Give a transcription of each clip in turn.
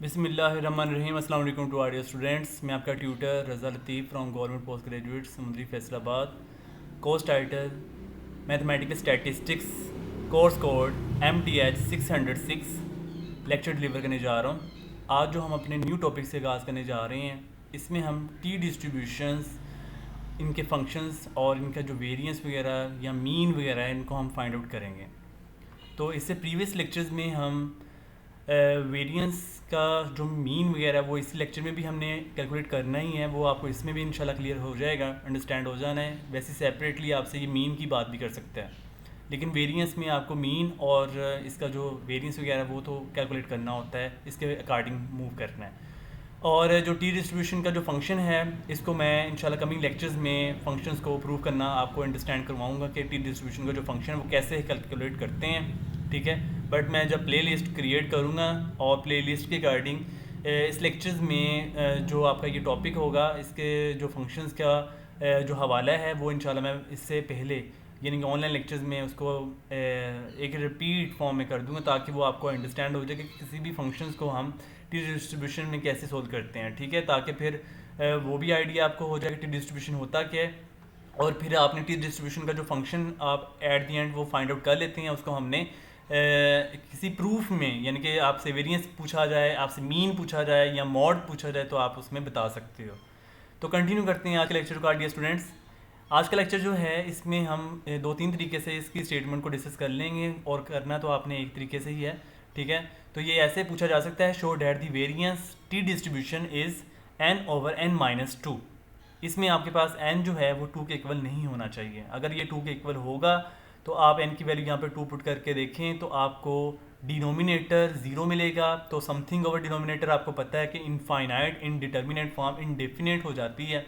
बिस्मिल्लाहिर्रहमानिर्रहीम। अस्सलाम वालेकुम टू आर स्टूडेंट्स। मैं आपका tutor Raza Latif from government post graduate Samundri Faisalabad. Course title mathematical statistics, course code MTH 606। Lecture deliver करने जा रहा हूँ। आज जो हम अपने न्यू टॉपिक से आगाज़ करने जा रहे हैं, इसमें हम टी डिस्ट्रीब्यूशंस, इनके फंक्शंस और इनका जो वेरिएंस वगैरह या मीन वगैरह है, इनको हम फाइंड आउट करेंगे। तो इससे प्रीवियस लेक्चर्स में हम वेरिएंस का जो मीन वगैरह वो इस लेक्चर में भी हमने कैलकुलेट करना ही है, वो आपको इसमें भी इंशाल्लाह क्लियर हो जाएगा, अंडरस्टैंड हो जाना है। वैसे सेपरेटली आपसे ये मीन की बात भी कर सकता है, लेकिन वेरिएंस में आपको मीन और इसका जो वेरिएंस वगैरह वो तो कैलकुलेट करना होता है, इसके अकॉर्डिंग मूव करना है। और जो टी डिस्ट्रीब्यूशन का जो फंक्शन है, इसको मैं इंशाल्लाह कमिंग लेक्चर्स में फंक्शंस को प्रूव करना आपको अंडरस्टैंड करवाऊंगा कि टी डिस्ट्रीब्यूशन का जो फंक्शन है वो कैसे कैलकुलेट करते हैं, ठीक है। बट मैं जब प्लेलिस्ट क्रिएट करूँगा और प्लेलिस्ट के अकॉर्डिंग इस लेक्चर्स में जो आपका ये टॉपिक होगा, इसके जो फंक्शंस का जो हवाला है वो इंशाल्लाह मैं इससे पहले यानी कि ऑनलाइन लेक्चर्स में उसको एक रिपीट फॉर्म में कर दूंगा, ताकि वो आपको अंडरस्टैंड हो जाए कि किसी भी फंक्शंस को हम टी डिस्ट्रीब्यूशन में कैसे सोल्व करते हैं, ठीक है। ताकि फिर वो भी आइडिया आपको हो जाए कि टी डिस्ट्रीब्यूशन होता क्या है, और फिर आपने टी डिस्ट्रीब्यूशन का जो फंक्शन आप एट दी एंड वो फाइंड आउट कर लेते हैं। उसको हमने किसी प्रूफ में, यानी कि आपसे वेरिएंस पूछा जाए, आपसे मीन पूछा जाए या मॉड पूछा जाए, तो आप उसमें बता सकते हो। तो कंटिन्यू करते हैं आज के लेक्चर को डियर स्टूडेंट्स। आज का लेक्चर जो है, इसमें हम दो तीन तरीके से इसकी स्टेटमेंट को डिस्कस कर लेंगे, और करना तो आपने एक तरीके से ही है, ठीक है। तो ये ऐसे पूछा जा सकता है, show that the variance T distribution is n/n-2। इसमें आपके पास n जो है वो 2 के इक्वल नहीं होना चाहिए। अगर ये 2 के इक्वल होगा तो आप n की वैल्यू यहाँ पर 2 पुट करके देखें तो आपको डिनोमिनेटर 0 मिलेगा। तो समथिंग ओवर डिनोमिनेटर आपको पता है कि इनफाइनाइट, इनडिटर्मिनेट फॉर्म इनडेफिनेट हो जाती है।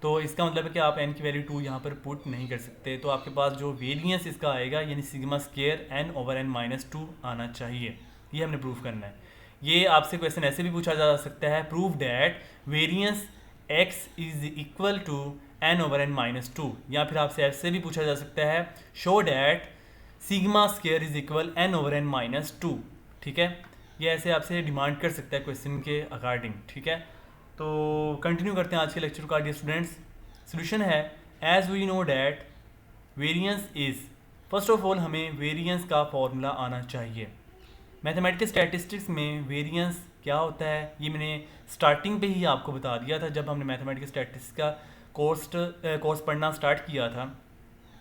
तो इसका मतलब है कि आप n की वैल्यू 2 यहाँ पर पुट नहीं कर सकते। तो आपके पास जो वेरिएंस इसका आएगा यानी सिग्मा स्क्वायर n/n-2 आना चाहिए। ये हमने प्रूव करना है। ये आपसे क्वेश्चन ऐसे भी पूछा जा सकता है, prove that variance x is equal to n/n-2, या फिर आपसे ऐसे भी पूछा जा सकता है, show that sigma square is equal n/n-2, ठीक है। ये ऐसे आपसे डिमांड कर सकता है क्वेश्चन के अकॉर्डिंग, ठीक है। तो कंटिन्यू करते हैं आज के लेक्चर का डियर स्टूडेंट्स। सोल्यूशन है, as we know that variance is, first of all हमें वेरिएंस का फॉर्मूला आना चाहिए। मैथमेटिकल स्टैटिस्टिक्स में वेरिएंस क्या होता है ये मैंने स्टार्टिंग पे ही आपको बता दिया था। जब हमने मैथमेटिकल स्टैटिस्टिक्स का कोर्स पढ़ना स्टार्ट किया था,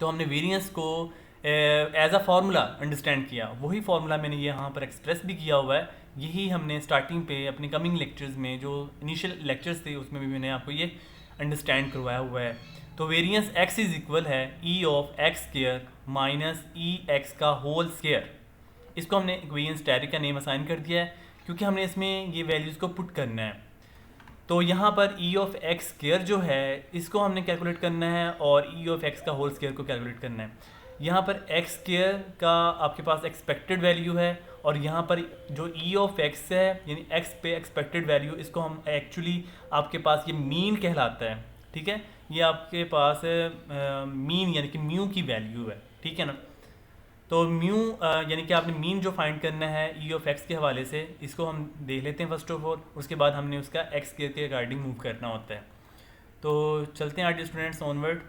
तो हमने वेरिएंस को एज अ फार्मूला अंडरस्टैंड किया। वही फार्मूला मैंने यहाँ पर एक्सप्रेस भी किया हुआ है। यही हमने स्टार्टिंग पे अपने कमिंग लेक्चर्स में, जो इनिशियल लेक्चर्स थे, उसमें भी मैंने आपको ये अंडरस्टैंड करवाया हुआ है। तो वेरिएंस x इज इक्वल है e(x²- e(x का होल स्क्वायर। इसको हमने वेरिएंस टैरिक का नेम असाइन कर दिया है, क्योंकि हमने इसमें ये वैल्यूज़ को पुट करना है। तो यहाँ पर e(x²) जो है इसको हमने कैलकुलेट करना है, और e(x का होल स्क्वायर को कैलकुलेट करना है। यहाँ पर x² का आपके पास एक्सपेक्टेड वैल्यू है, और यहाँ पर जो e(x) है यानी x पे एक्सपेक्टेड वैल्यू, इसको हम एक्चुअली आपके पास ये मीन कहलाता है, ठीक है। ये आपके पास मीन यानी कि म्यू की वैल्यू है, ठीक है ना। तो म्यू यानी कि आपने मीन जो फाइंड करना है e(x) के हवाले से, इसको हम देख लेते हैं फर्स्ट ऑफ ऑल। उसके बाद हमने उसका x² के अकॉर्डिंग मूव करना होता है। तो चलते हैं आगे students onward.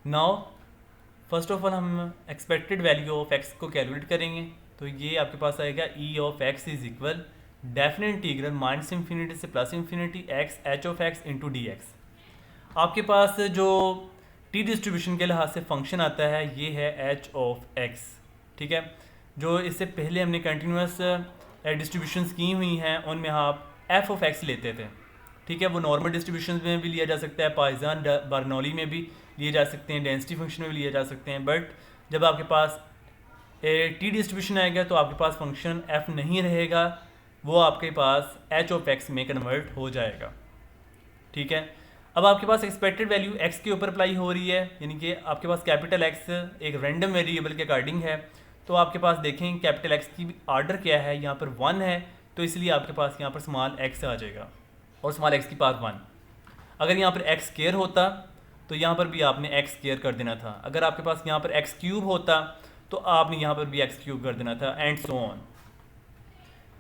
Now first of all हम एक्सपेक्टेड वैल्यू ऑफ x को कैलकुलेट करेंगे। तो ये आपके पास आएगा e(x) is equal definite integral -∞ से +∞ x h(x) इंटू dx। आपके पास जो टी डिस्ट्रीब्यूशन के लिहाज से फंक्शन आता है ये है h(x), ठीक है। जो इससे पहले हमने कंटिन्यूस डिस्ट्रीब्यूशंस की हुई हैं, उनमें आप f(x) लेते थे, ठीक है। वो नॉर्मल डिस्ट्रीब्यूशन में भी लिया जा सकता है, पॉइसन बर्नौली में भी लिए जा सकते हैं, डेंसिटी फंक्शन में भी लिए जा सकते हैं। बट जब आपके पास टी डिस्ट्रीब्यूशन आएगा तो आपके पास फंक्शन f नहीं रहेगा, वो आपके पास h(x) में कन्वर्ट हो जाएगा, ठीक है। अब आपके पास एक्सपेक्टेड वैल्यू x के ऊपर अप्लाई हो रही है, यानी कि आपके पास कैपिटल X एक रैंडम वेरिएबल के अकॉर्डिंग है। तो आपके पास देखें कैपिटल X की ऑर्डर क्या है, यहाँ पर 1 है, तो इसलिए आपके पास यहाँ पर स्मॉल x आ जाएगा, और स्मॉल x की पावर 1। अगर यहाँ पर x² होता तो यहाँ पर भी आपने x² कर देना था। अगर आपके पास यहाँ पर x³ होता तो आपने यहाँ पर भी x³ कर देना था, एंड सो ऑन।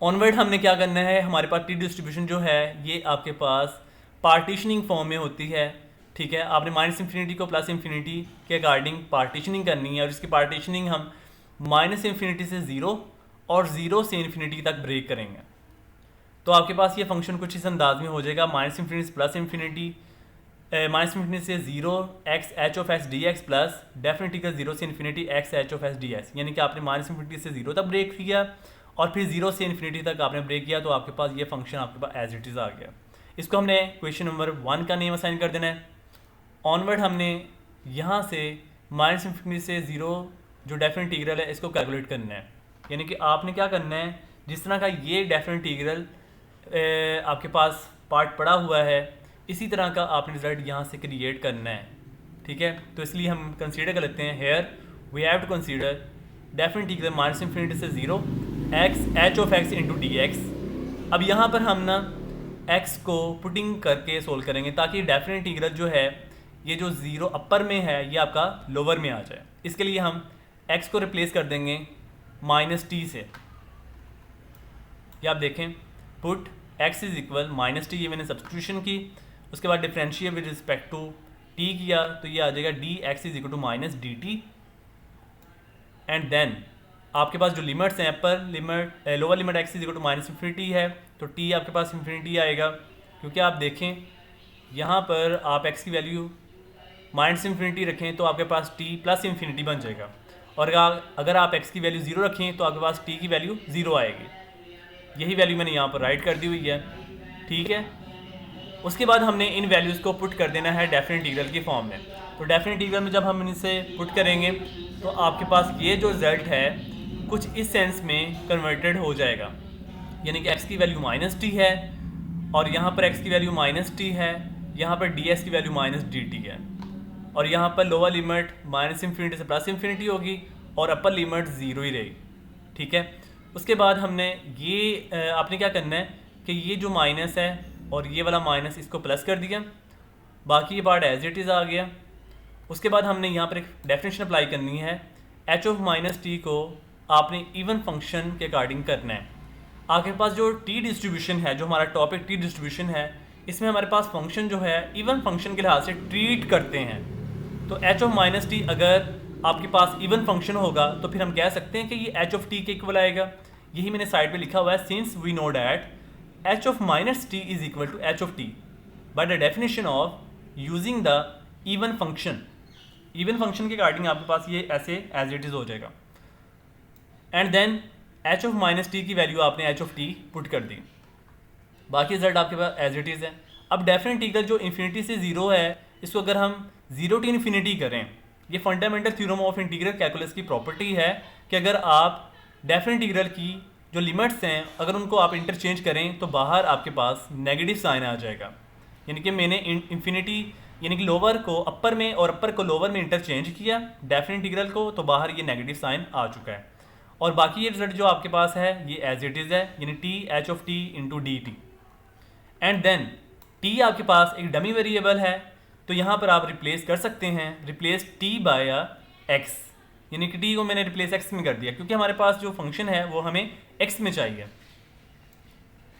ऑनवर्ड हमने क्या करना है, हमारे पास टी डिस्ट्रीब्यूशन जो है ये आपके पास पार्टीशनिंग फॉर्म में होती है, ठीक है। आपने माइनस इन्फिनिटी को प्लस इन्फिनिटी के अकॉर्डिंग पार्टीशनिंग करनी है और इसकी पार्टीशनिंग हम माइनस इन्फिनिटी से ज़ीरो और ज़ीरो से इन्फिनिटी तक ब्रेक करेंगे। तो आपके पास ये फंक्शन कुछ इस अंदाज में हो जाएगा, माइनस इन्फिनिटी से प्लस इन्फिनिटी, माइनस इन्फिनिटी से zero x h of x D x plus definitely का ज़ीरो से infinity x h of x D x, यानी कि आपने माइनस इन्फिनिटी से ज़ीरो तक ब्रेक किया और फिर ज़ीरो से इन्फिनिटी तक आपने ब्रेक किया, तो आपके पास ये फंक्शन आपके पास एज इट इज़ आ गया। इसको हमने क्वेश्चन नंबर 1 का नेम असाइन कर देना है। ऑनवर्ड हमने यहाँ से माइनस इन्फिनिटी से ज़ीरो जो डेफिनेट इंटीग्रल है इसको कैलकुलेट करना है, यानी कि आपने क्या करना है, जिस तरह का ये डेफिनेट इंटीग्रल आपके पास पार्ट पड़ा हुआ है इसी तरह का आपने रिजल्ट यहाँ से क्रिएट करना है, ठीक है। तो इसलिए हम कंसीडर कर लेते हैं, here we have to consider definite integral minus infinity से zero x h of x into d x. अब यहाँ पर हम ना एक्स को पुटिंग करके सोल्व करेंगे ताकि डेफिनेट इंटीग्रल जो है ये जो ज़ीरो अपर में है ये आपका लोअर में आ जाए। इसके लिए हम एक्स को रिप्लेस कर देंगे माइनस टी से। ये आप देखें, put x is equal minus t, ये मैंने सब्सटीट्यूशन की, उसके बाद differentiate with respect to t किया तो ये आ जाएगा d x is equal to minus d t. And then आपके पास जो लिमिट्स हैं, upper limit lower limit x is equal to minus infinity है तो टी आपके पास इन्फिनिटी आएगा, क्योंकि आप देखें यहाँ पर आप एक्स की वैल्यू माइनस इन्फिनिटी रखें तो आपके पास टी प्लस इन्फिनिटी बन जाएगा, और अगर आप एक्स की वैल्यू ज़ीरो रखें तो आपके पास टी की वैल्यू ज़ीरो आएगी। यही वैल्यू मैंने यहाँ पर राइट कर दी हुई है, ठीक है। उसके बाद हमने इन वैल्यूज़ को पुट कर देना है डेफिनेट इंटीग्रल की फॉर्म में। तो डेफिनेट इंटीग्रल में जब हम इनसे पुट करेंगे तो आपके पास ये जो रिजल्ट है कुछ इस सेंस में कन्वर्टेड हो जाएगा, यानी कि एक्स की वैल्यू माइनस टी है और यहाँ पर एक्स की वैल्यू माइनस टी है, यहाँ पर डी एक्स की वैल्यू माइनस डी टी है, और यहाँ पर लोअर लिमिट माइनस इन्फिनिटी से प्लस इन्फिनिटी होगी और अपर लिमिट ज़ीरो ही रहेगी, ठीक है। उसके बाद हमने ये आपने क्या करना है कि ये जो माइनस है और ये वाला माइनस इसको प्लस कर दिया, बाकी ये पार्ट एज इट इज़ आ गया। उसके बाद हमने यहाँ पर एक डेफिनेशन अप्लाई करनी है, एच ऑफ माइनस टी को आपने इवन फंक्शन के अकॉर्डिंग करना है। आपके पास जो टी डिस्ट्रीब्यूशन है, जो हमारा टॉपिक टी डिस्ट्रीब्यूशन है, इसमें हमारे पास फंक्शन जो है इवन फंक्शन के लिहाज से ट्रीट करते हैं। तो एच ऑफ माइनस टी अगर आपके पास इवन फंक्शन होगा तो फिर हम कह सकते हैं कि ये एच ऑफ टी के इक्वल आएगा। यही मैंने साइड पे लिखा हुआ है, since we know that h of minus t is equal to h of t by the definition of using the even function. Even function के अकॉर्डिंग आपके पास ये ऐसे एज इट इज़ हो जाएगा। And then h of minus t की value आपने h of t put कर दी, बाकी रिजल्ट आपके पास एज इट इज़ है। अब डेफिनेट इंटीग्रल जो इन्फिनिटी से ज़ीरो है, इसको अगर हम ज़ीरो टू इन्फिनिटी करें, ये fundamental theorem of integral calculus की प्रॉपर्टी है कि अगर आप डेफिनेट इंटीग्रल की जो लिमिट्स हैं अगर उनको आप इंटरचेंज करें तो बाहर आपके पास नेगेटिव साइन आ जाएगा। यानी कि मैंने इन्फिनिटी यानी कि लोअर को अपर में और अपर को लोअर में इंटरचेंज किया डेफिनेट इंटीग्रल को, तो बाहर ये नेगेटिव साइन आ चुका है। और बाकी ये रिजल्ट जो आपके पास है ये एज इट इज़ है, यानी t h of t into d t. And then t आपके पास एक डमी वेरिएबल है, तो यहाँ पर आप रिप्लेस कर सकते हैं, रिप्लेस टी बाय एक्स, यानी कि टी को मैंने रिप्लेस एक्स में कर दिया क्योंकि हमारे पास जो फंक्शन है वो हमें एक्स में चाहिए।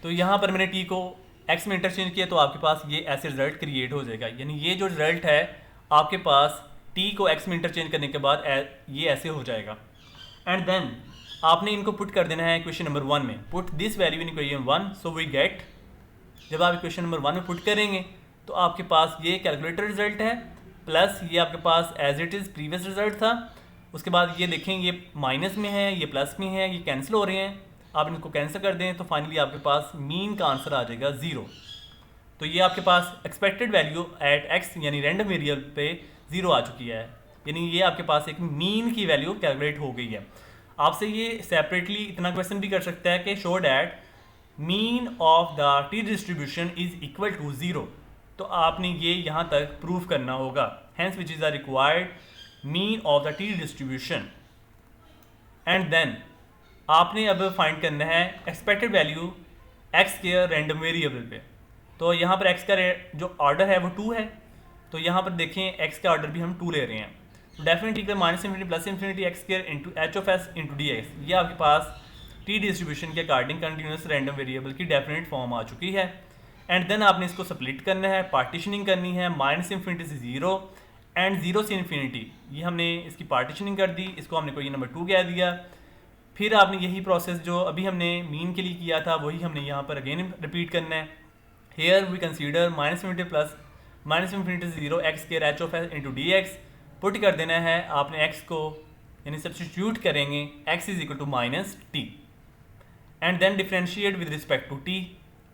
तो यहाँ पर मैंने टी को एक्स में इंटरचेंज किया तो आपके पास ये ऐसे रिजल्ट क्रिएट हो जाएगा। यानी ये जो रिजल्ट है आपके पास टी को एक्स में इंटरचेंज करने के बाद ये ऐसे हो जाएगा। एंड देन आपने इनको पुट कर देना है क्वेश्चन नंबर 1 में, put this value in equation 1 so we get. जब आप क्वेश्चन नंबर 1 में पुट करेंगे तो आपके पास ये कैलकुलेटर रिजल्ट है प्लस ये आपके पास as it is previous result था। उसके बाद ये देखें ये माइनस में है, ये प्लस में है, ये कैंसिल हो रहे हैं, आप इनको कैंसिल कर दें तो फाइनली आपके पास मीन का आंसर आ जाएगा 0। तो ये आपके पास एक्सपेक्टेड वैल्यू एट एक्स यानी रैंडम वेरिएबल पे 0 आ चुकी है, यानी ये आपके पास एक मीन की वैल्यू कैलकुलेट हो गई है। आपसे ये सेपरेटली इतना क्वेश्चन भी कर सकता है कि show that mean of the t distribution is equal to 0, तो आपने ये यहाँ तक प्रूव करना होगा, hence which is the required mean of the t distribution. And then आपने अब फाइंड करना है एक्सपेक्टेड वैल्यू एक्स के रैंडम वेरिएबल पे। तो यहाँ पर एक्स का जो ऑर्डर है वो 2 है, तो यहाँ पर देखें एक्स का ऑर्डर भी हम 2 ले रहे हैं। तो definitely minus infinity plus infinity x square into H of s into d x, ये आपके पास टी डिस्ट्रीब्यूशन के अकॉर्डिंग कंटिन्यूस रैंडम वेरिएबल की डेफिनेट फॉर्म आ चुकी है। एंड देन आपने इसको स्प्लिट करना है, पार्टीशनिंग करनी है, माइनस इन्फिनिटी से 0 एंड 0 से इन्फिनिटी, ये हमने इसकी पार्टीशनिंग कर दी, इसको हमने कोई नंबर 2 कह दिया। फिर आपने यही प्रोसेस जो अभी हमने मीन के लिए किया था वही हमने यहाँ पर अगेन रिपीट करना है। Here we consider minus infinity plus minus infinity से 0 x square h of s into d x. Put कर देना है आपने एक्स को, यानी सब्सटीट्यूट करेंगे x is equal to minus t and then differentiate with respect to t,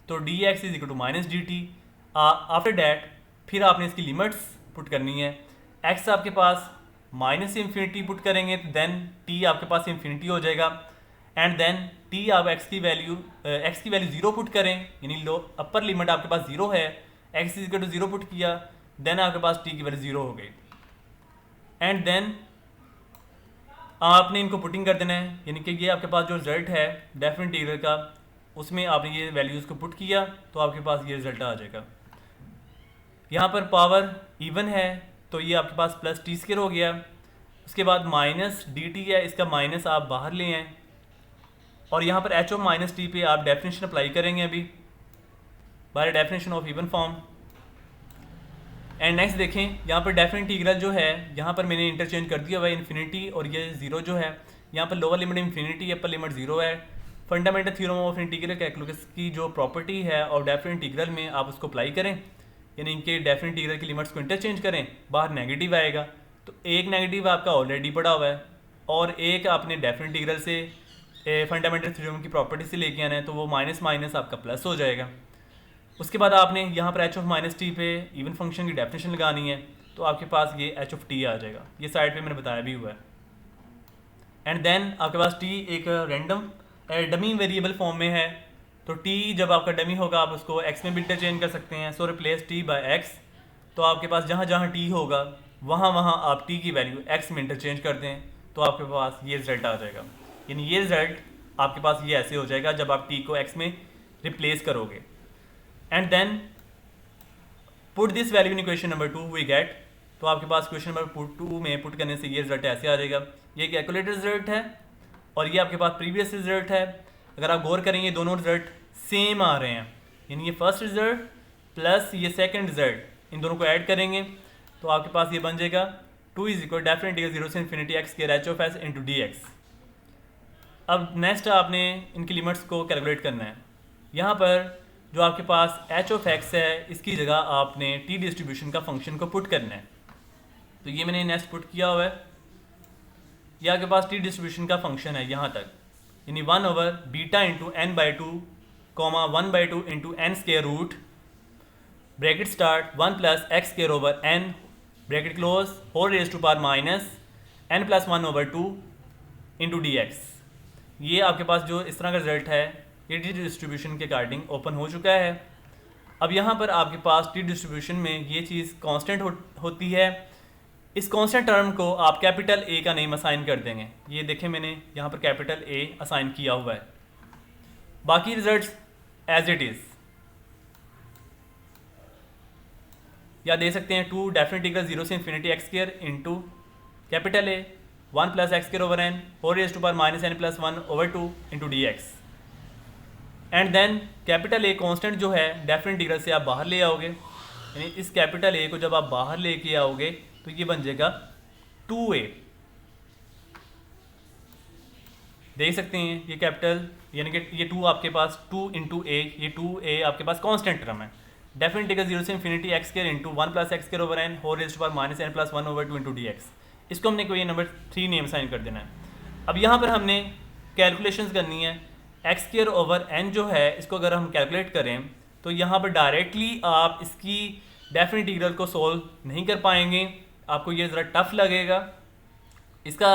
तो d x is equal to minus d t. After that फिर आपने इसकी लिमिट्स पुट करनी है। x आपके पास माइनस इन्फिनिटी पुट करेंगे तो देन t आपके पास इन्फिनिटी हो जाएगा एंड देन t आप x की वैल्यू 0 पुट करें, यानी लो अपर लिमिट आपके पास 0 है, x is equal to 0 put किया, देन आपके पास t की वैल्यू 0 हो गई एंड देन आपने इनको पुटिंग कर देना है, यानी कि ये आपके पास जो रिजल्ट है डेफिनेट इंटीग्रल का उसमें आपने ये वैल्यूज़ को पुट किया तो आपके पास ये रिजल्ट आ जाएगा। यहाँ पर पावर इवन है तो ये आपके पास प्लस टी स्क्वायर हो गया। उसके बाद माइनस डी टी है, इसका माइनस आप बाहर ले आएँ और यहाँ पर एच ऑफ माइनस टी पे आप डेफिनेशन अप्लाई करेंगे अभी by definition of even form. And next देखें यहाँ पर डेफिनेट इंटीग्रल जो है यहाँ पर मैंने इंटरचेंज कर दिया हुआ है इन्फिनिटी और ये 0 जो है, यहाँ पर lower limit infinity, upper limit 0 है। Fundamental theorem of integral calculus की जो प्रॉपर्टी है और डेफिनेट इंटीग्रल में आप उसको अप्लाई करें, यानी इनके डेफिनेट इंटीग्रल की लिमिट्स को इंटरचेंज करें, बाहर नेगेटिव आएगा तो एक नेगेटिव आपका ऑलरेडी पड़ा हुआ है और एक आपने डेफिनेट इंटीग्रल से फंडामेंटल थ्योरम की प्रॉपर्टी से लेके आना है तो वो माइनस माइनस आपका प्लस हो जाएगा। उसके बाद आपने यहाँ पर एच ऑफ माइनस टी पे इवन फंक्शन की डेफिनेशन लगानी है तो आपके पास ये एच ऑफ टी आ जाएगा, ये साइड पे मैंने बताया भी हुआ है। एंड देन आपके पास टी एक रैंडम डमी वेरिएबल फॉर्म में है तो टी जब आपका डमी होगा आप उसको एक्स में भी इंटरचेंज कर सकते हैं। So replace t by x, तो आपके पास जहाँ जहाँ टी होगा वहाँ वहाँ आप टी की वैल्यू एक्स में इंटरचेंज कर दें तो आपके पास ये रिजल्ट आ जाएगा, यानी ये रिजल्ट आपके पास ये ऐसे हो जाएगा जब आप टी को एक्स में रिप्लेस करोगे। And then put this value in equation number 2 we get, तो आपके पास क्वेश्चन नंबर 2 में पुट करने से ये रिजल्ट ऐसे आ जाएगा। ये कैलकुलेटेड रिजल्ट है और ये आपके पास प्रीवियस रिजल्ट है। अगर आप गौर करेंगे दोनों रिजल्ट सेम आ रहे हैं, यानी ये फर्स्ट रिजल्ट प्लस ये सेकंड रिजल्ट, इन दोनों को ऐड करेंगे तो आपके पास ये बन जाएगा 2 इज इक्वल डेफिनेट 0 से इन्फिनिटी एक्स के H of s into d x. अब नेक्स्ट आपने इनकी लिमिट्स को कैलकुलेट करना है। यहाँ पर जो आपके पास एच ऑफ एक्स है इसकी जगह आपने टी डिस्ट्रीब्यूशन का फंक्शन को पुट करना है, तो ये मैंने नेक्स्ट पुट किया हुआ है। ये आपके पास टी डिस्ट्रीब्यूशन का फंक्शन है यहाँ तक, यानी 1 over beta into n by 2 1 by 2 into n square root bracket start 1 plus x square over n bracket close whole raise to power minus n plus 1 over 2 into d x. ये आपके पास जो इस तरह का रिजल्ट है ये T distribution के अकॉर्डिंग ओपन हो चुका है। अब यहाँ पर आपके पास टी डिस्ट्रीब्यूशन में ये चीज़ कांस्टेंट होती है। इस कांस्टेंट टर्म को आप कैपिटल ए का नेम असाइन कर देंगे। ये देखें मैंने यहाँ पर कैपिटल ए असाइन किया हुआ है, बाकी रिजल्ट्स एज इट इज़ या दे सकते हैं 2 डेफिनेट इंटीग्रल 0 से infinity x square into capital A 1 plus x square over n whole raise to power minus n plus 1 over 2 into d x. And then capital A constant जो है definite integral से आप बाहर ले आओगे, यानी इस कैपिटल ए को जब आप बाहर लेके आओगे तो ये बन जाएगा 2a। देख सकते हैं ये कैपिटल यानी कि ये 2 आपके पास 2 इंटू ए, ये 2a आपके पास कांस्टेंट टर्म है। डेफिनेट इंटीग्रल 0 से infinity x square into 1 plus x square over n whole raise to power minus n plus 1 over 2 into d x. इसको हमने कोई नंबर 3 नेम साइन कर देना है। अब यहाँ पर हमने कैलकुलेशंस करनी है। एक्स स्क्वायर ओवर एन जो है इसको अगर हम कैलकुलेट करें तो यहाँ पर डायरेक्टली आप इसकी डेफिनेट इंटीग्रल को सोल्व नहीं कर पाएंगे, आपको ये ज़रा टफ लगेगा। इसका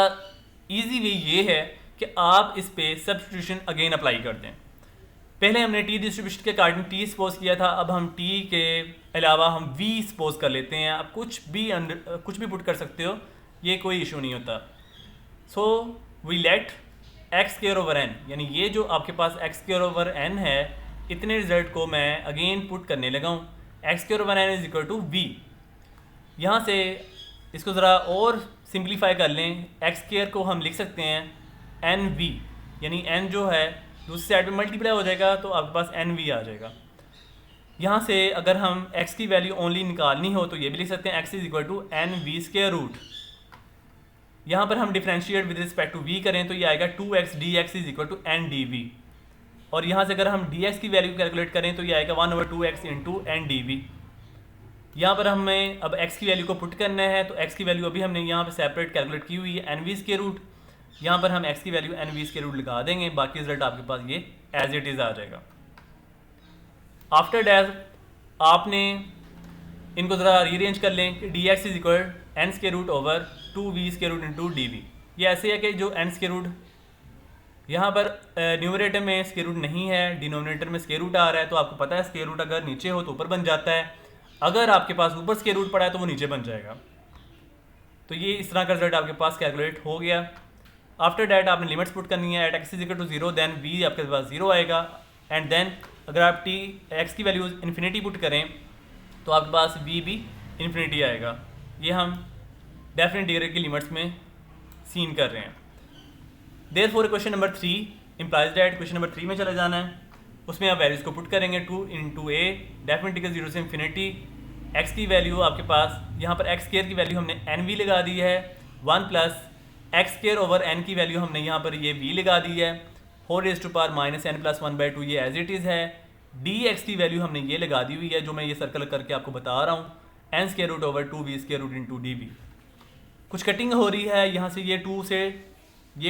इजी वे ये है कि आप इस पे सब्स्टिट्यूशन अगेन अप्लाई कर दें। पहले हमने टी डिस्ट्रीब्यूशन के अकॉर्डिंग टी सपोज किया था, अब हम टी के अलावा हम वी सपोज कर लेते हैं। आप कुछ भी पुट कर सकते हो, ये कोई इशू नहीं होता। So we let x square over n, यानी ये जो आपके पास एक्स स्क्वायर ओवर एन है इतने रिजल्ट को मैं अगेन पुट करने लगा हूँ। X square over n is equal to v. यहाँ से इसको ज़रा और सिंप्लीफाई कर लें, एक्स स्क्वायर को हम लिख सकते हैं एन वी, यानी n जो है दूसरी साइड पे मल्टीप्लाई हो जाएगा तो आपके पास nv आ जाएगा। यहाँ से अगर हम x की वैल्यू ओनली निकालनी हो तो ये भी लिख सकते हैं x is equal to n v square root. यहाँ पर हम differentiate with respect to v करें तो ये आएगा 2x dx is equal to n d v. और यहाँ से अगर हम dx की वैल्यू कैलकुलेट करें तो ये आएगा 1/2x into N d we. यहाँ पर हमें अब x की वैल्यू को पुट करना है तो x की वैल्यू अभी हमने यहाँ पर सेपरेट कैलकुलेट की हुई है एन वी स्क्वायर रूट। यहाँ पर हम x की value n v square root लगा देंगे, बाकी रिजल्ट आपके पास ये एज इट इज़ आ जाएगा। आफ्टर डैट आपने इनको ज़रा रीअरेंज कर लें कि d x is equal n square root over 2v square root into d v. ये ऐसे है कि जो एन स्क्वायर रूट यहाँ पर न्यूमरेटर में स्क्वायर रूट नहीं है, डिनोमिनेटर में स्क्वायर रूट आ रहा है, तो आपको पता है स्क्वायर रूट अगर नीचे हो तो ऊपर बन जाता है, अगर आपके पास ऊपर स्क्वायर रूट पड़ा है तो वो नीचे बन जाएगा। तो ये इस तरह का रिजल्ट आपके पास कैलकुलेट हो गया। आफ्टर डैट आपने लिमिट्स पुट करनी है, at x is equal to 0 then v आपके पास 0 आएगा, एंड देन अगर आप टी एक्स की वैल्यू इन्फिनिटी पुट करें तो आपके पास वी भी इन्फिनिटी आएगा। ये हम डेफिनेट डिग्री की लिमिट्स में सीन कर रहे हैं। Therefore question number 3 implies that question number 3 में चले जाना है, उसमें आप वैल्यूज़ को पुट करेंगे 2 इंटू ए डेफिनेट डिग्री 0 से इन्फिनिटी। एक्स की वैल्यू आपके पास यहाँ पर एक्स स्क्वायर की वैल्यू हमने एन वी लगा दी है, 1 plus x square over n की वैल्यू हमने यहाँ पर ये वी लगा दी है, whole raise to power minus n plus 1/2 ये एज इट इज़ है। डी एक्स की वैल्यू हमने ये लगा दी हुई है जो मैं ये सर्कल करके आपको बता रहा हूँ, n square root over 2v square root into d v. कुछ कटिंग हो रही है, यहाँ से ये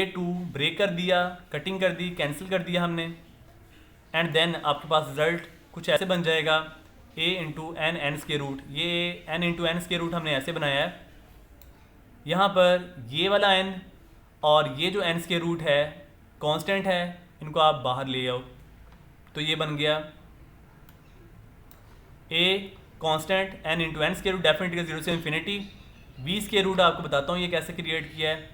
2 ब्रेक कर दिया, कटिंग कर दी, कैंसिल कर दिया हमने, एंड देन आपके पास रिजल्ट कुछ ऐसे बन जाएगा a into n n square root. ये n into n square root हमने ऐसे बनाया है, यहाँ पर ये वाला n और ये जो n स्क्वायर रूट है कांस्टेंट है, इनको आप बाहर ले आओ तो ये बन गया a constant n into n square root definitely 0 से इन्फिनिटी। v स्क्वायर रूट आपको बताता हूँ ये कैसे क्रिएट किया है।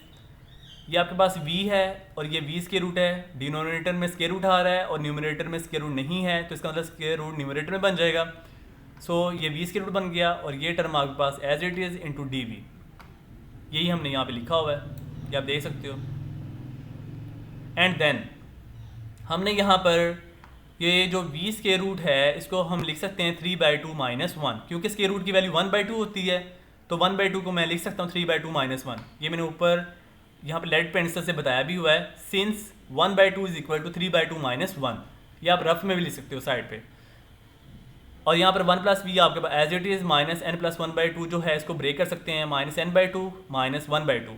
ये आपके पास v है और ये v स्क्वायर रूट है, डिनोमिनेटर में स्क्वायर रूट आ रहा है और न्यूमरेटर में स्क्वायर रूट नहीं है, तो इसका मतलब स्क्वायर रूट न्यूमरेटर में बन जाएगा। सो ये v स्क्वायर रूट बन गया और ये टर्म आपके पास as it is into d v. यही हमने यहाँ पे लिखा हुआ है, ये आप देख सकते हो। एंड देन हमने यहाँ पर ये जो v स्क्वायर रूट है इसको हम लिख सकते हैं 3/2 माइनस 1, क्योंकि स्क्वायर रूट की वैल्यू 1/2 होती है, तो 1/2 को मैं लिख सकता हूँ 3/2 माइनस 1। ये मैंने ऊपर यहाँ पर लेड पेंसिल से बताया भी हुआ है, since 1/2 is equal to 3/2 minus 1। ये आप रफ में भी लिख सकते हो साइड पे। और यहाँ पर 1 प्लस वी आपके पास as it is minus n plus 1/2 जो है इसको ब्रेक कर सकते हैं, माइनस n/2 माइनस 1/2।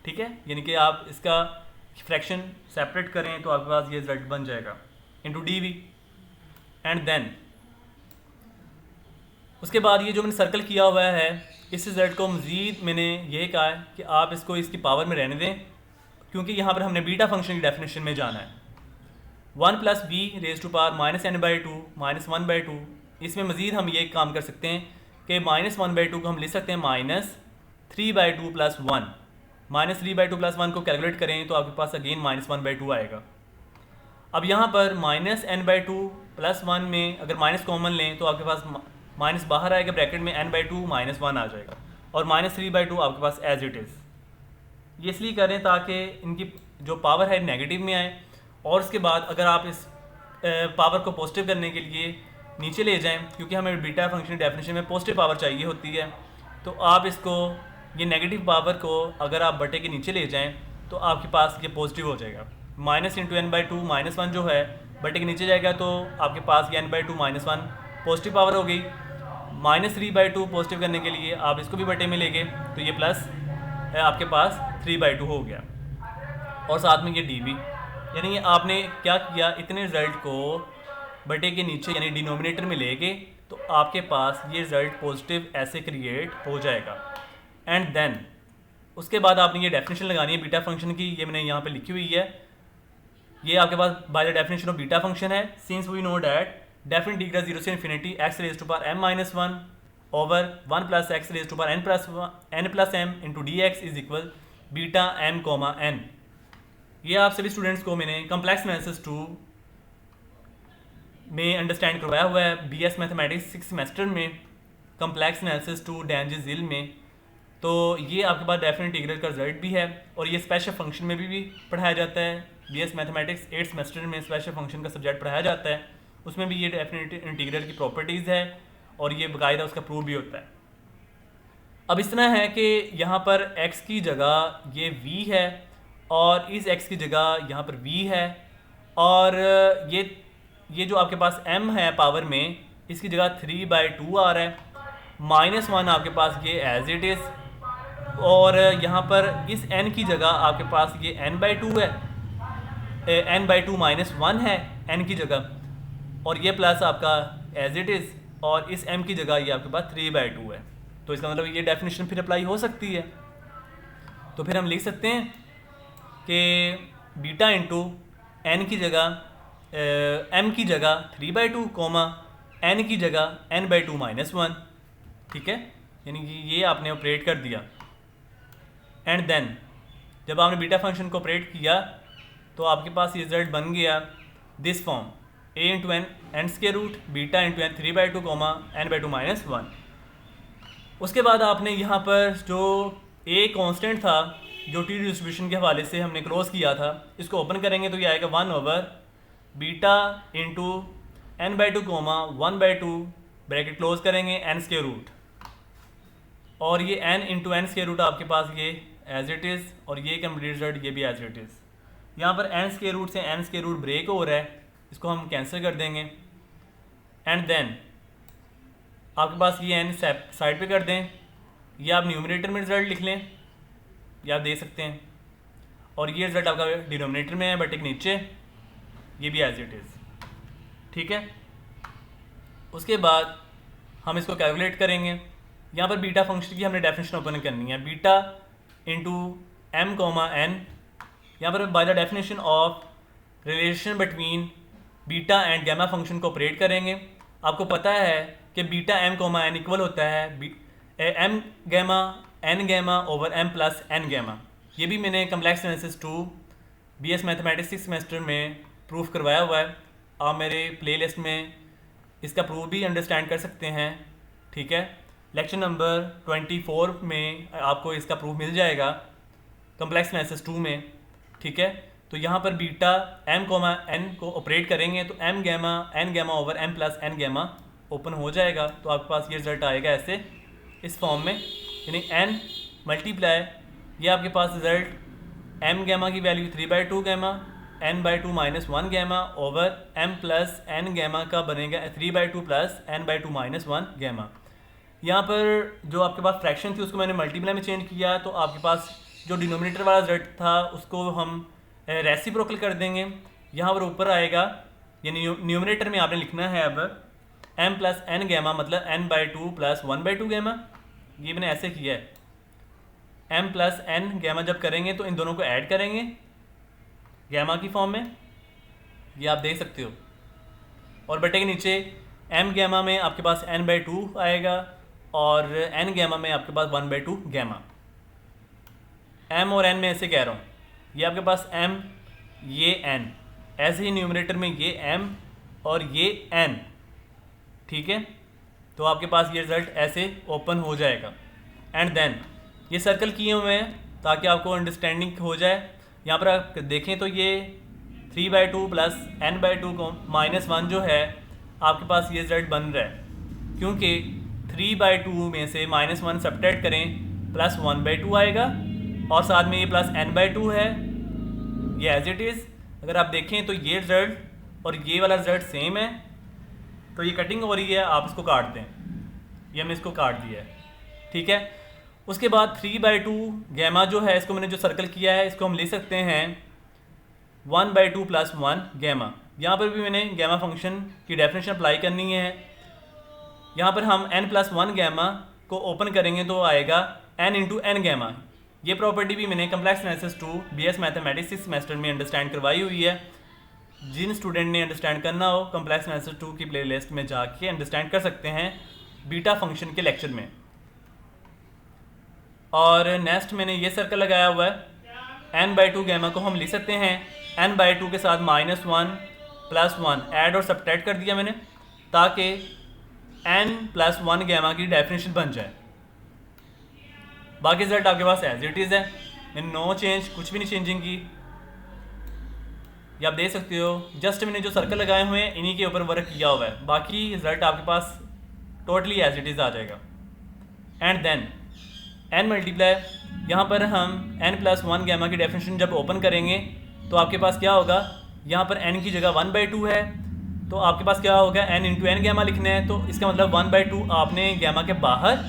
ठीक है, यानी कि आप इसका फ्रैक्शन सेपरेट करें तो आपके पास ये रिजल्ट बन जाएगा into d v. And then उसके बाद ये जो मैंने सर्कल किया हुआ है इस रिजल्ट को मज़ीद मैंने ये कहा है कि आप इसको इसकी पावर में रहने दें, क्योंकि यहाँ पर हमने बीटा फंक्शन की डेफिनेशन में जाना है। 1 plus v raise to power minus n/2 minus 1/2। इसमें मज़ीद हम ये काम कर सकते हैं कि माइनस 1/2 को हम लिख सकते हैं माइनस 3/2 प्लस 1। माइनस 3/2 प्लस 1 को कैलकुलेट करें तो आपके पास अगेन माइनस 1/2 आएगा। अब यहाँ पर माइनस n/2 प्लस 1 में अगर माइनस कॉमन लें तो आपके पास माइनस बाहर आएगा, ब्रैकेट में n/2 माइनस 1 आ जाएगा, और माइनस 3/2 आपके पास एज इट इज़। ये इसलिए करें ताकि इनकी जो पावर है नेगेटिव में आए, और उसके बाद अगर आप इस पावर को पॉजिटिव करने के लिए नीचे ले जाएं, क्योंकि हमें बीटा फंक्शन डेफिनेशन में पॉजिटिव पावर चाहिए होती है, तो आप इसको ये नेगेटिव पावर को अगर आप बटे के नीचे ले जाएं तो आपके पास ये पॉजिटिव हो जाएगा। माइनस इंटू n/2 माइनस 1 जो है बटे के नीचे जाएगा तो आपके पास ये n/2 माइनस 1 पॉजिटिव पावर हो गई। माइनस 3/2 पॉजिटिव करने के लिए आप इसको भी बटे में ले गए तो ये प्लस आपके पास 3/2 हो गया, और साथ में ये डी वी। यानी आपने क्या किया, इतने रिजल्ट को बटे के नीचे यानी डिनोमिनेटर में ले गए तो आपके पास ये रिजल्ट पॉजिटिव ऐसे क्रिएट हो जाएगा। एंड देन उसके बाद आपने ये डेफिनेशन लगानी है बीटा फंक्शन की, ये मैंने यहाँ पे लिखी हुई है। ये आपके पास by the definition of beta function है, since we know that definite integral 0 से infinity x raise to power m minus 1 over 1 plus x raise to power n plus m into d x is equal beta m coma n। ये आप सभी students को मैंने complex analysis 2 में understand करवाया हुआ है, BS मैथमेटिक्स 6 सेमेस्टर में कम्प्लेक्स एनालिसिस 2 डैंजे जिल में। तो ये आपके पास डेफिनेट इंटीग्रल का रिजल्ट भी है, और ये स्पेशल फंक्शन में भी पढ़ाया जाता है BS मैथमेटिक्स 8th सेमेस्टर में स्पेशल फंक्शन का सब्जेक्ट पढ़ाया जाता है, उसमें भी ये डेफिनेट इंटीग्रल की प्रॉपर्टीज़ है और ये बाकायदा उसका प्रूफ भी होता है। अब इस तरह है कि यहाँ पर x की जगह ये v है और इस x की जगह यहाँ पर v है, और ये जो आपके पास m है पावर में, इसकी जगह 3/2 आ रहा है, -1 आपके पास ये एज इट इज़, और यहाँ पर इस n की जगह आपके पास ये n/2 है, n/2 -1 है n की जगह, और ये प्लस आपका एज इट इज़, और इस m की जगह ये आपके पास 3/2 है। तो इसका मतलब ये डेफिनेशन फिर अप्लाई हो सकती है। तो फिर हम लिख सकते हैं कि बीटा इंटू n की जगह m की जगह 3/2 कोमा n की जगह n/2 -1, ठीक है, यानी कि ये आपने ऑपरेट कर दिया। एंड देन जब आपने बीटा फंक्शन को ऑपरेट किया तो आपके पास ये रिजल्ट बन गया this form, a into n n square root beta into n 3/2 comma n/2 -1। उसके बाद आपने यहाँ पर जो a कांस्टेंट था जो टी डिस्ट्रीब्यूशन के हवाले से हमने क्लोज किया था, इसको ओपन करेंगे तो ये आएगा 1/, beta into n/2 comma 1/2 bracket close करेंगे n स्क्वायर रूट, और ये n into n square root आपके पास ये एज इट इज़, और ये कंप्लीट रिजल्ट ये भी एज इट इज़। यहाँ पर n स्क्वायर रूट से n स्क्वायर रूट ब्रेक हो रहा है, इसको हम कैंसिल कर देंगे। एंड देन आपके पास ये n साइड पे कर दें, ये आप न्यूमरेटर में रिजल्ट लिख लें, ये आप दे सकते हैं, और ये रिजल्ट आपका डिनोमिनेटर में है बट एक नीचे, ये भी एज इट इज़, ठीक है। उसके बाद हम इसको कैलकुलेट करेंगे। यहाँ पर बीटा फंक्शन की हमने डेफिनेशन ओपन करनी है, beta into m coma n, यहाँ पर by the definition of relation between beta and gamma function को ऑपरेट करेंगे। आपको पता है कि बीटा m कोमा n इक्वल होता है m gamma n gamma over m plus n gamma. ये भी मैंने complex analysis 2 BS mathematics 6 semester में प्रूफ करवाया हुआ है, आप मेरे प्लेलिस्ट में इसका प्रूफ भी अंडरस्टैंड कर सकते हैं, ठीक है। लेक्चर नंबर 24 में आपको इसका प्रूफ मिल जाएगा कम्प्लेक्स एनालिसिस 2 में, ठीक है। तो यहाँ पर बीटा m कोमा n को ऑपरेट करेंगे तो m gamma n gamma over m plus n gamma open हो जाएगा, तो आपके पास ये रिजल्ट आएगा ऐसे इस फॉर्म में, यानी n मल्टीप्लाई ये आपके पास रिजल्ट m गैमा की value 3/2 gamma n/2 -1 gamma over m plus n gamma का बनेगा 3/2 प्लस n/2 -1 गैमा। यहाँ पर जो आपके पास फ्रैक्शन थी उसको मैंने मल्टीप्लाई में चेंज किया, तो आपके पास जो डिनोमिनेटर वाला रिजल्ट था उसको हम रेसिप्रोकल कर देंगे, यहाँ पर ऊपर आएगा, यानी न्यूमरेटर में आपने लिखना है अब m प्लस n गैमा मतलब n/2 प्लस 1/2 गैमा, ये मैंने ऐसे किया है। m प्लस n गैमा जब करेंगे तो इन दोनों को ऐड करेंगे गैमा की फॉर्म में, ये आप देख सकते हो, और बटे के नीचे m गैमा में आपके पास n/2 आएगा और n गैमा में आपके पास 1/2 गैमा। m और n में ऐसे कह रहा हूँ, ये आपके पास m ये n, ऐसे ही न्यूमरेटर में ये m और ये n, ठीक है। तो आपके पास ये रिज़ल्ट ऐसे ओपन हो जाएगा। एंड देन ये सर्कल किए हुए हैं ताकि आपको अंडरस्टैंडिंग हो जाए। यहाँ पर आप देखें तो ये 3/2 प्लस n/2 को -1 जो है आपके पास ये रिज़ल्ट बन रहा है, क्योंकि 3/2 में से -1 सब्ट्रैक्ट करें प्लस 1/2 आएगा, और साथ में ये प्लस n/2 है, ये एज इट इज़। अगर आप देखें तो ये रिज़ल्ट और ये वाला रिज़ल्ट सेम है, तो ये कटिंग हो रही है, आप इसको काट दें, ये हमने इसको काट दिया है, ठीक है। उसके बाद 3/2 गैमा जो है, इसको मैंने जो सर्कल किया है इसको हम लिख सकते हैं 1/2 प्लस 1 गैमा। यहाँ पर भी मैंने गैमा फंक्शन की डेफिनेशन अप्लाई करनी है। यहाँ पर हम n प्लस 1 गैमा को ओपन करेंगे तो आएगा n इंटू एन गैमा। ये प्रॉपर्टी भी मैंने complex analysis 2 BS mathematics 6 semester में अंडरस्टैंड करवाई हुई है। जिन स्टूडेंट ने अंडरस्टैंड करना हो कम्प्लेक्स एनालिसिस 2 की प्लेलिस्ट में जाके अंडरस्टैंड कर सकते हैं बीटा फंक्शन के लेक्चर में। और नेक्स्ट मैंने ये सर्कल लगाया हुआ है, n/2 गैमा को हम लिख सकते हैं n/2 के साथ -1 प्लस 1 ऐड और सब्ट्रैक्ट कर दिया मैंने, ताकि n प्लस 1 गैमा की डेफिनेशन बन जाए। बाकी रिजल्ट आपके पास एज इट इज़ है, मैंने नो चेंज, कुछ भी नहीं चेंजिंग की। ये आप देख सकते हो, जस्ट मैंने जो सर्कल लगाए हुए हैं इन्हीं के ऊपर वर्क किया हुआ है, बाकी रिजल्ट आपके पास टोटली एज इट इज़ आ जाएगा। एंड देन n मल्टीप्लाई, यहाँ पर हम n+1 गैमा की डेफिनेशन जब ओपन करेंगे तो आपके पास क्या होगा, यहाँ पर n की जगह 1/2 है, तो आपके पास क्या होगा, n इंटू एन गैमा लिखना है, तो इसका मतलब 1/2 आपने गैमा के बाहर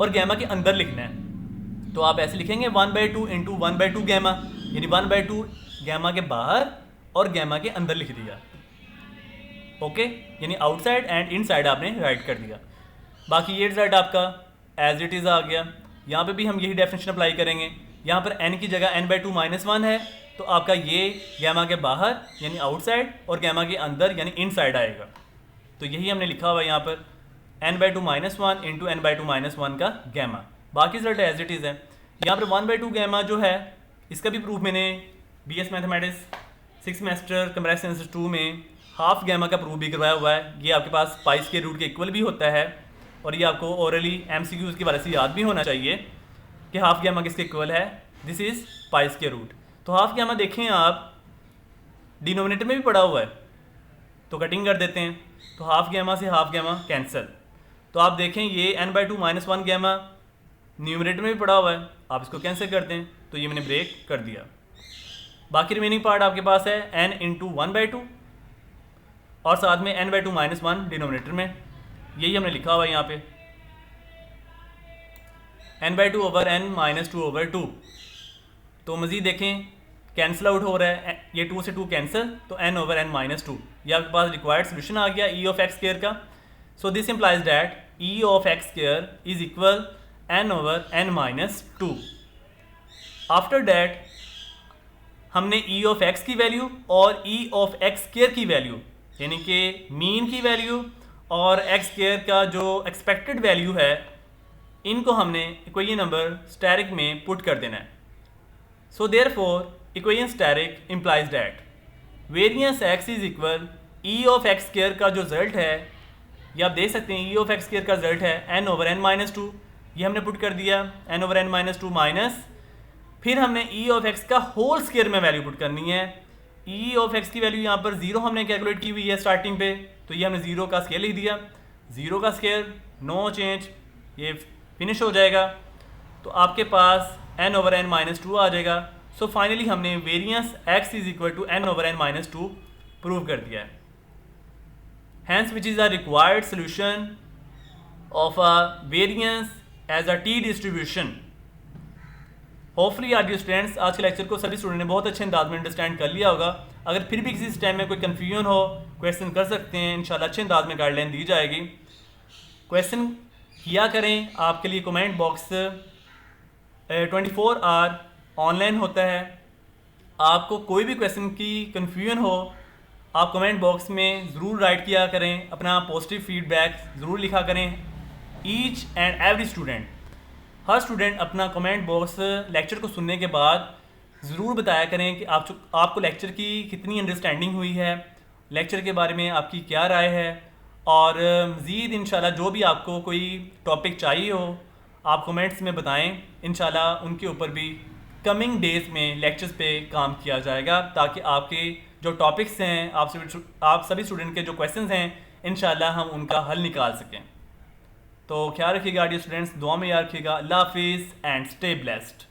और गैमा के अंदर लिखना है। तो आप ऐसे लिखेंगे 1/2 इंटू 1/2 गैमा, यानी 1/2 गैमा के बाहर और गैमा के अंदर लिख दिया। ओके, यानी आउटसाइड एंड इनसाइड आपने राइट कर दिया। बाकी ये रिजल्ट आपका एज इट इज़ आ गया। यहाँ पे भी हम यही डेफिनेशन अप्लाई करेंगे। यहाँ पर n की जगह n/2 -1 है, तो आपका ये गैमा के बाहर यानी आउटसाइड और गैमा के अंदर यानी इनसाइड आएगा। तो यही हमने लिखा हुआ है यहाँ पर n/2 -1 इंटू n/2 -1 का गैमा। बाकी रिजल्ट एज इट इज़ है। यहाँ पर 1/2 गैमा जो है इसका भी प्रूफ मैंने BS मैथमेटिक्स 6 सेमेस्टर कंप्रेशन 2 में हाफ गैमा का प्रूफ भी करवाया हुआ है। ये आपके पास पाई स्क्वायर रूट के इक्वल भी होता है, और ये आपको ओरली MCQs की वजह से याद भी होना चाहिए कि हाफ गैमा किसके इक्वल है, this is pi square root. तो हाफ गैमा देखें आप डिनोमिनेटर में भी पड़ा हुआ है, तो कटिंग कर देते हैं, तो हाफ गैमा से हाफ गैमा कैंसिल। तो आप देखें ये n/2 -1 गैमा न्यूमरेटर में भी पड़ा हुआ है, आप इसको कैंसिल करते हैं, तो ये मैंने ब्रेक कर दिया। बाकी रिमेनिंग पार्ट आपके पास है n इंटू 1/2 और साथ में n/2 -1 डिनोमिनेटर में, यही हमने लिखा हुआ है यहाँ पे n/2 ओवर n -2/2। तो मज़ीद देखें कैंसिल आउट हो रहा है, ये 2 से 2 कैंसिल, तो n ओवर n -2, ये आपके पास रिक्वायर्ड सोल्यूशन आ गया e(x²) का। So this implies that e(x²) is equal n over n -2। After that हमने e(x) की वैल्यू और e(x²) की वैल्यू यानी कि मीन की वैल्यू और x² का जो एक्सपेक्टेड वैल्यू है, इनको हमने इक्वेशन नंबर स्टैरिक में पुट कर देना है। So therefore equation asterisk implies that variance x is equal e(x²) का जो रिजल्ट है, ये आप देख सकते हैं e(x² का रिजल्ट है n ओवर n -2, ये हमने पुट कर दिया n ओवर n -2 माइनस, फिर हमने e(x) का होल स्क्वायर में वैल्यू पुट करनी है। e(x) की वैल्यू यहाँ पर 0 हमने कैलकुलेट की हुई है स्टार्टिंग पे, तो ये हमने 0 का स्केयर लिख दिया, 0 का स्केयर नो चेंज, ये फिनिश हो जाएगा, तो आपके पास n ओवर n -2 आ जाएगा। सो फाइनली हमने variance x is equal to n over n -2 prove कर दिया है। Hence which is a required solution of a variance as a t distribution. Hopefully our dear students, आज के lecture को सभी स्टूडेंट ने बहुत अच्छे अंदाज में अंडरस्टैंड कर लिया होगा। अगर फिर भी किसी टाइम में कोई कन्फ्यूजन हो, क्वेश्चन कर सकते हैं, इंशाल्लाह अच्छे अंदाज में गाइडलाइन दी जाएगी। क्वेश्चन किया करें, आपके लिए कमेंट बॉक्स 24 आवर ऑनलाइन होता है। आपको कोई भी क्वेश्चन की कन्फ्यूजन हो, आप कमेंट बॉक्स में ज़रूर राइट किया करें, अपना पॉजिटिव फीडबैक ज़रूर लिखा करें। Each and every student, her student अपना कमेंट बॉक्स लेक्चर को सुनने के बाद ज़रूर बताया करें कि आपको लेक्चर की कितनी अंडरस्टैंडिंग हुई है, लेक्चर के बारे में आपकी क्या राय है, और मज़ीद इंशाल्लाह जो भी आपको कोई टॉपिक चाहिए हो आप कमेंट्स में बताएं। इंशाल्लाह उनके ऊपर भी कमिंग डेज़ में लेक्चर्स पे काम किया जाएगा, ताकि आपके जो टॉपिक्स हैं, आप सभी स्टूडेंट के जो क्वेश्चंस हैं, इंशाल्लाह हम उनका हल निकाल सकें। तो ख्याल रखिएगा डियर स्टूडेंट्स, दुआ में याद रखिएगा। अल्लाह हाफिज़ एंड स्टे ब्लेस्ड।